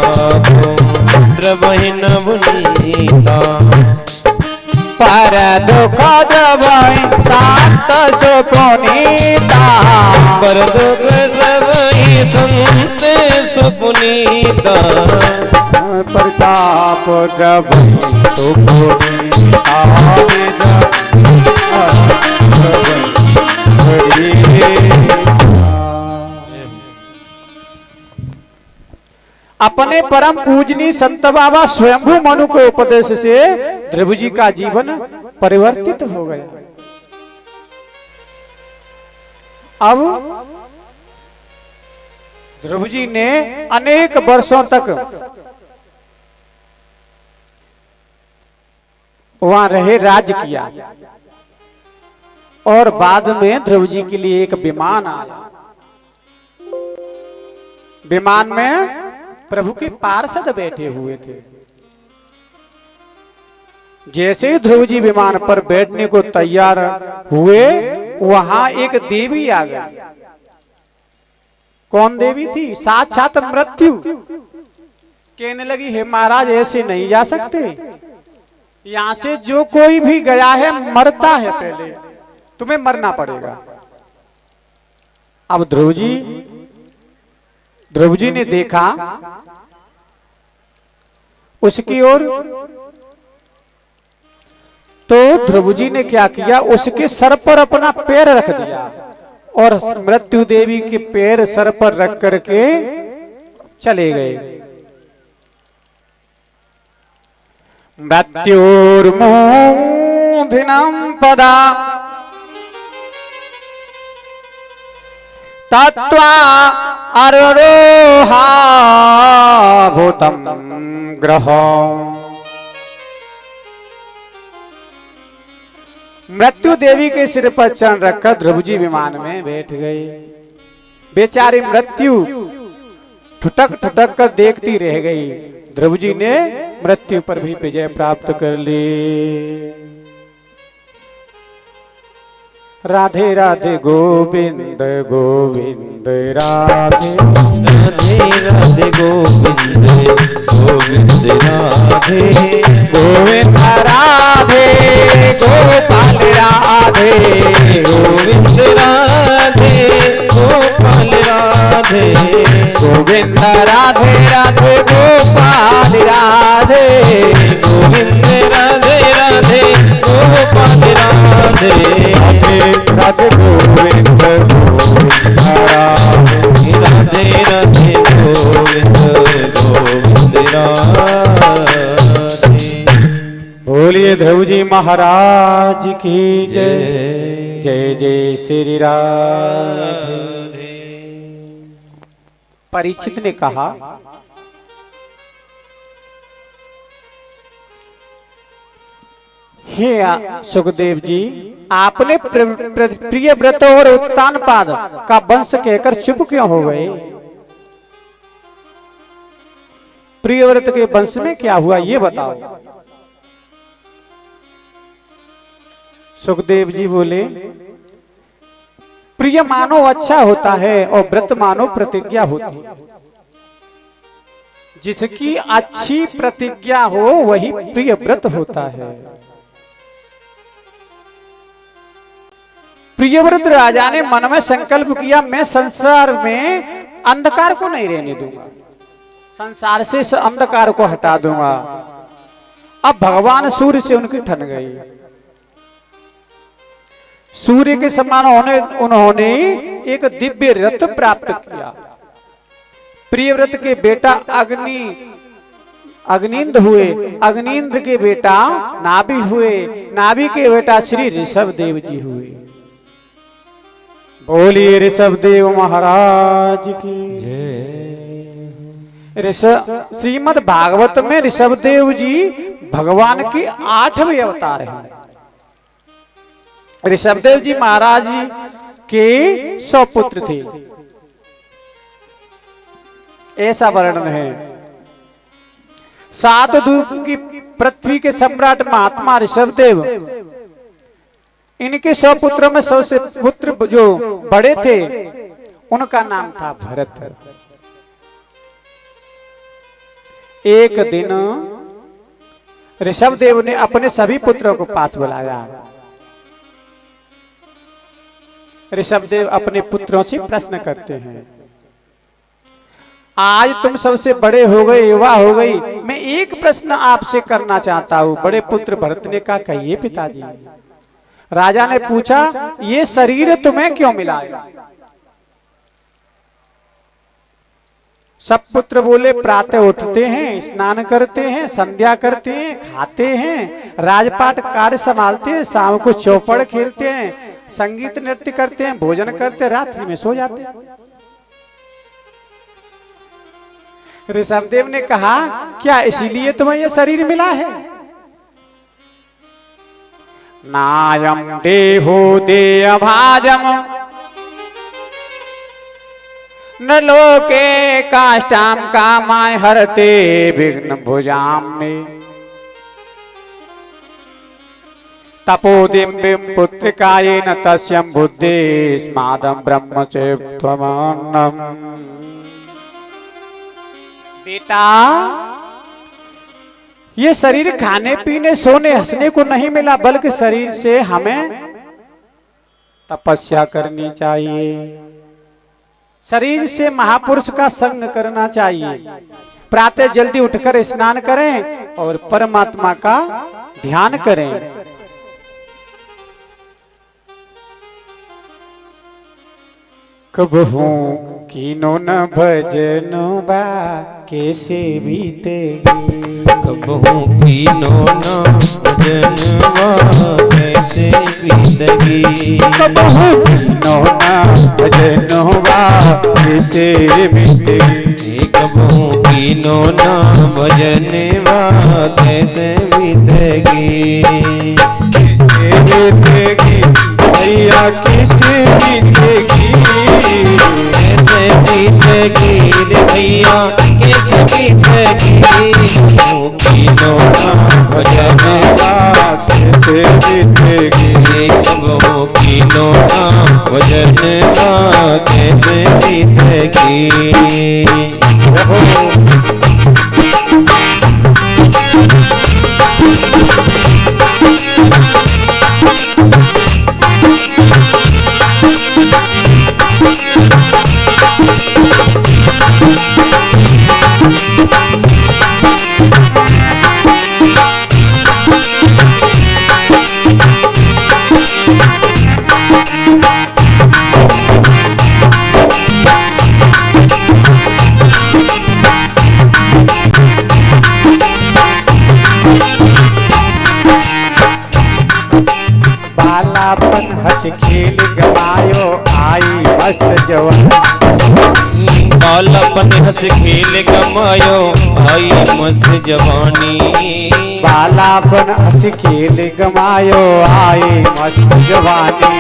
वही नवनीता। पर दुख दबाई शांत सुपुनीता। पर दुख सब ही संत सुपुनीता। प्रताप दबाई सुपुनीता। अपने परम पूजनीय संत बाबा स्वयंभू मनु के उपदेश से ध्रुव जी का जीवन परिवर्तित हो गया। अब ध्रुव जी ने अनेक वर्षों तक वहां रहे, राज्य किया और बाद में ध्रुव जी के लिए एक विमान आया। विमान में प्रभु के पार्षद बैठे हुए थे। जैसे ही ध्रुव जी विमान पर बैठने को तैयार हुए वहां एक देवी आ गई। कौन देवी थी? साक्षात मृत्यु। कहने लगी हे महाराज ऐसे नहीं जा सकते, यहां से जो कोई भी गया है मरता है, पहले तुम्हें मरना पड़ेगा। अब ध्रुव जी ने देखा उसकी ओर, तो ध्रुव जी ने क्या किया, उसके सर पर अपना पैर रख दिया और मृत्यु देवी के पैर सर पर रख करके चले गए। मृत्युर्मूर्धन्यं पदा तत्वा आरोहा भूतम ग्रह। मृत्यु देवी के सिर पर चरण रखकर ध्रुव जी विमान में बैठ गए। बेचारी मृत्यु ठुटक ठुटक कर देखती रह गई। ध्रुव जी ने मृत्यु पर भी विजय प्राप्त कर ली। राधे राधे गोविंद गोविंद राधे। राधे राधे गोविंद गोविंद राधे। गोविंद राधे गोपाल राधे। गोविंद राधे गोपाल राधे। गोविंद राधे राधे गोपाल राधे राधे गोविंद गोविंद राधे राधे राधे गोविंद गोविंद राधे। बोलिए ध्रुवजी महाराज की जय। जय जय श्री राधे। परीक्षित ने कहा, हे सुखदेव जी, आपने प्रिय व्रत और उत्तान पाद का वंश कहकर चुप क्यों हो गए? प्रिय व्रत के वंश में क्या हुआ ये बताओ। सुखदेव जी बोले, प्रिय मानो अच्छा होता है और व्रत मानो प्रतिज्ञा होती है। जिसकी अच्छी प्रतिज्ञा हो वही प्रिय व्रत होता है। प्रियव्रत राजा ने मन में संकल्प किया, मैं संसार में अंधकार को नहीं रहने दूंगा, संसार से इस अंधकार को हटा दूंगा। अब भगवान सूर्य से उनकी ठन गई। सूर्य के समान उन्होंने एक दिव्य रथ प्राप्त किया। प्रियव्रत के बेटा अग्निंद हुए, अग्निंद के बेटा नाभि हुए, नाभि के बेटा श्री ऋषभ देव जी हुए। बोलिए ऋषभ देव महाराज की जय। श्रीमद् भागवत में ऋषभ देव जी भगवान के 8वें अवतार हैं। ऋषभ देव जी महाराज जी के 100 पुत्र थे, ऐसा वर्णन है। 7 द्वीप की पृथ्वी के सम्राट महात्मा ऋषभ देव, इनके 100 पुत्रों में सबसे पुत्र जो बड़े थे उनका नाम था भरत। एक दिन ऋषभ देव ने अपने सभी पुत्रों को पास बुलाया। ऋषभ देव अपने पुत्रों से प्रश्न करते हैं, आज तुम सबसे बड़े हो गए, युवा हो गई, मैं एक प्रश्न आपसे करना चाहता हूं। बड़े पुत्र भरत ने कहा, कहिए पिताजी। राजा ने पूछा, ये शरीर तुम्हें क्यों मिला है? सब पुत्र बोले, प्रातः उठते हैं, स्नान करते हैं, संध्या करते हैं, खाते हैं, राजपाट कार्य संभालते हैं, शाम को चौपड़ खेलते हैं, संगीत नृत्य करते हैं, भोजन करते हैं, रात्रि में सो जाते हैं। ऋषभदेव ने कहा, क्या इसीलिए तुम्हें यह शरीर मिला है? नायम देहो देयभाजम न लोके काष्टाम कामाय हरते विघ्न भुजाम में तपोदिम्बिम पुत्रिकायेन तस्यं बुद्धि स्मादं ब्रह्मचेत्त्वमन्नम्। बेटा, ये शरीर खाने पीने सोने हंसने को नहीं मिला, बल्कि शरीर से हमें तपस्या करनी चाहिए, शरीर से महापुरुष का संग करना चाहिए। प्रातः जल्दी उठकर स्नान करें और परमात्मा का ध्यान करें। कबहू कीनो न भजनो बा कैसे बीतेगी, कबहू कीनो न भजनवा कैसे बीतेगी, कबहू कीनो न भजनो बा कैसे बीतेगी, कबहू कीनो न भजनवा कैसे बीतेगी, कैसे बीतेगी भैया कैसे बीतेगी, कैसे बीतेगी भैया कैसे बीतेगी, कीनो न भजनवा कैसे बीतेगी, कबहू कीनो न भजनवा कैसे बीतेगी। बालापन हंस खेल गवायो आई मस्त जवानी। बालापन हंस खेल गमायो आई मस्त जवानी। बालापन हंस खेल गवायो आई मस्त जवानी।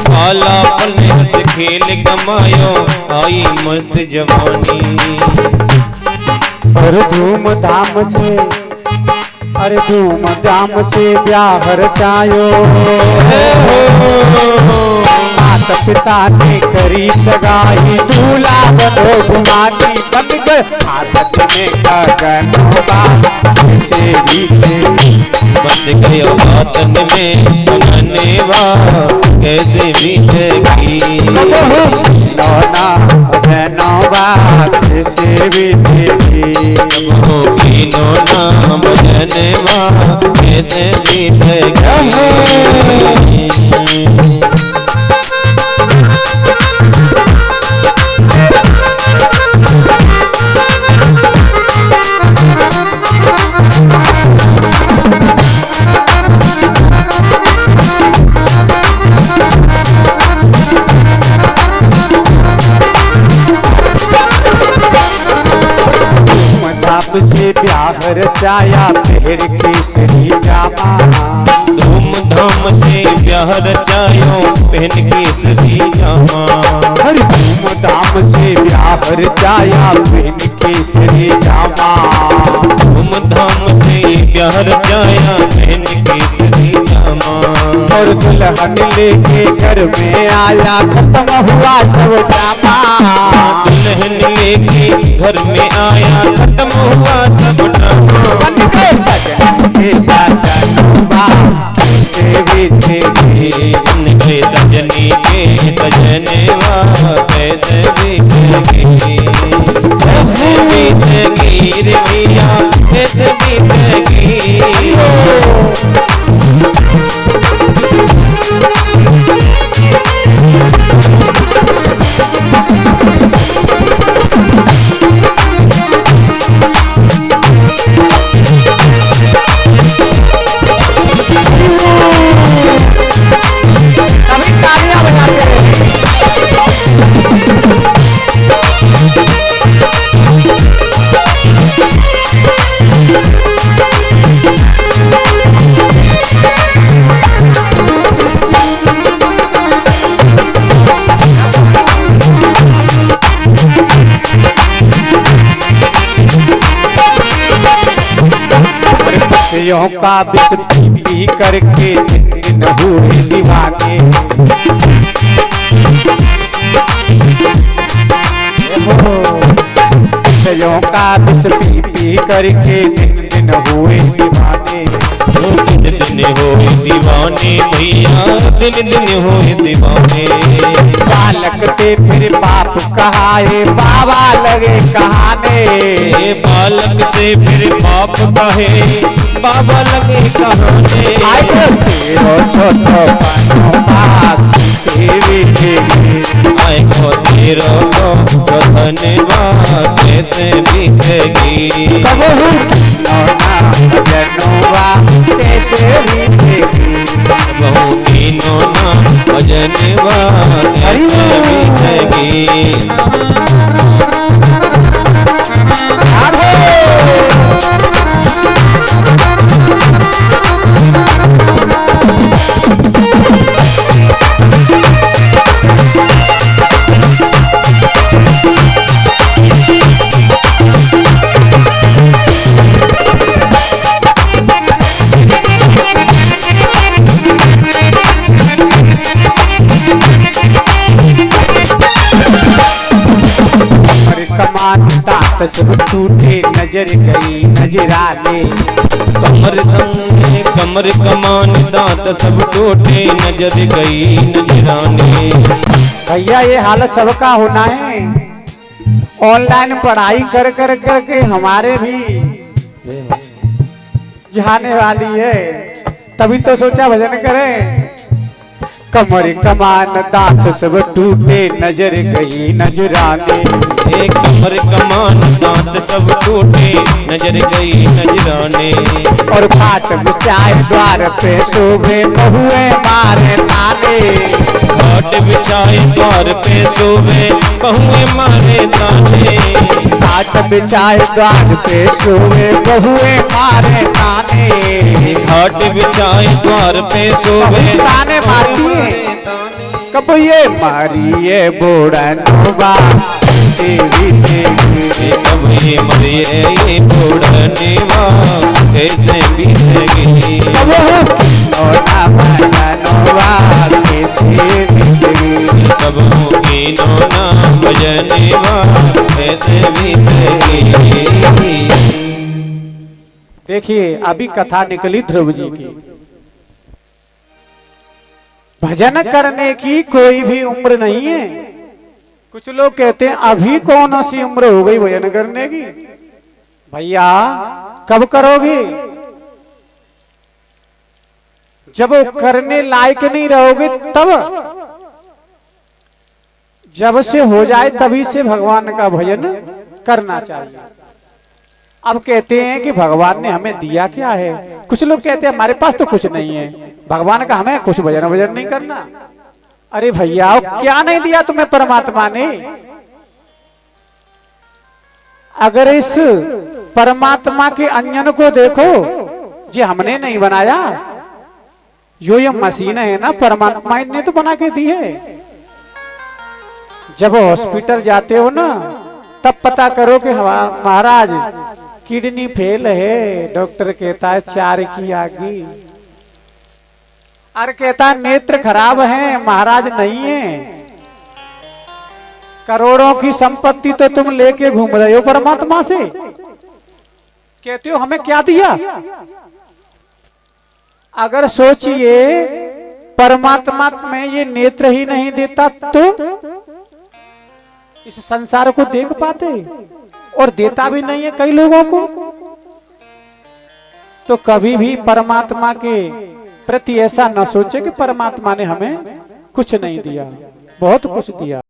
बालापन हंस खेल गमायो आई मस्त जवानी। और धूमधाम से अरे धूमधाम से ब्याह रचायो। माता पिता ने करी सगाई दूल्हा बनो गुमानी बन गए आदत में गगनोबा से भी बन गयो बातन में गगनेवा कैसे बीतेगी। नौना भजनोबा कैसे बीतेगी। होगी नौना भजनेवा कैसे बीतेगी। से ब्याह रचाया फिर केसरी जामा। धूमधाम से ब्याह रचायो पहन केसरी जामा। धूमधाम से ब्याह रचाया पहन केसरी जामा। धूमधाम से ब्याह रचाया पहन केसरी जामा। और दुल्हन लेके घर में आया खत्म हुआ सब ड्रामा। दुल्हन लेके घर में आया खत्म हुआ सब ड्रामा। बन गए सजन के साथ कैसे बीतेगी। बन गए सजनी के सजनेवा कैसे बीतेगी। कैसे बीतेगी रे भैया कैसे बीतेगी। खुशियों का विष पी करके दिन हुए दीवाने। खुशियों का विष पी करके दिन हुए दीवाने। दिन हो दीवाने भैया दिन हो दीवाने। बालक ते फिर बाप कहाए बाबा लगे कहाने। बालक से फिर बाप कहे बाबा लगे कहाने। तेरो छोटो बात देवी देवी आए को तेरो धन्यवा कैसे बीतेगी। भजनवा कैसे बीतेगी। बहू की नौना भजनवा कैसे बीतेगी। कमान दांत सब टूटे नजर गई नजराने। कमर कमान दांत सब टूटे नजर गई नजराने। भैया ये हालत सबका होना है। ऑनलाइन पढ़ाई कर कर करके हमारे भी जाने वाली है। तभी तो सोचा भजन करें। कमर कमान दांत सब टूटे नजर गई नजराने। कमर कमान दांत सब टूटे नजर गई नजराने। और पाट बिछाए द्वार पे शोभे बहुए माँ बिछाए द्वार पे सोवे बहुए मारे ताने। खाट बिछाए द्वार पे सोवे बहुए मारे ताने। खाट बिछाए द्वार पे सोवे ताने मारती है कब ये मारी ये बूढ़नवा देवी देवी। कब ये मरिए ये बूढ़नवा कैसे बीतेगी। कब नोना भजनवा कैसे बीतेगी। कब होगी नोना भजनवा कैसे बीतेगी। देखिए अभी कथा निकली ध्रुव जी की। भजन करने की कोई भी उम्र नहीं है। कुछ लोग कहते हैं अभी कौन सी उम्र हो गई भजन करने की। भैया कब करोगे, जब वो करने लायक नहीं रहोगे तब। जब से हो जाए तभी से भगवान का भजन करना चाहिए। अब कहते हैं कि भगवान ने हमें दिया क्या है। कुछ लोग कहते हैं हमारे पास तो कुछ नहीं है, भगवान का हमें कुछ भजन भजन नहीं करना। अरे भैया क्या नहीं दिया तुम्हें परमात्मा ने। अगर इस परमात्मा के अंजन को देखो, जी हमने नहीं बनाया, ये मशीन है ना, परमात्मा ने तो बना के दी है। जब हॉस्पिटल जाते हो ना तब पता करो कि महाराज किडनी फेल है, डॉक्टर कहता है 4 की आगी। अरे कहता है नेत्र खराब है, महाराज नहीं है। करोड़ों की संपत्ति तो तुम लेके घूम रहे हो परमात्मा से, कहते हो हमें क्या दिया। अगर सोचिए परमात्मा में ये नेत्र ही नहीं देता तो इस संसार को देख पाते, और देता भी नहीं है कई लोगों को। तो कभी भी परमात्मा के प्रति ऐसा न सोचे कि परमात्मा ने हमें कुछ नहीं दिया, बहुत कुछ दिया।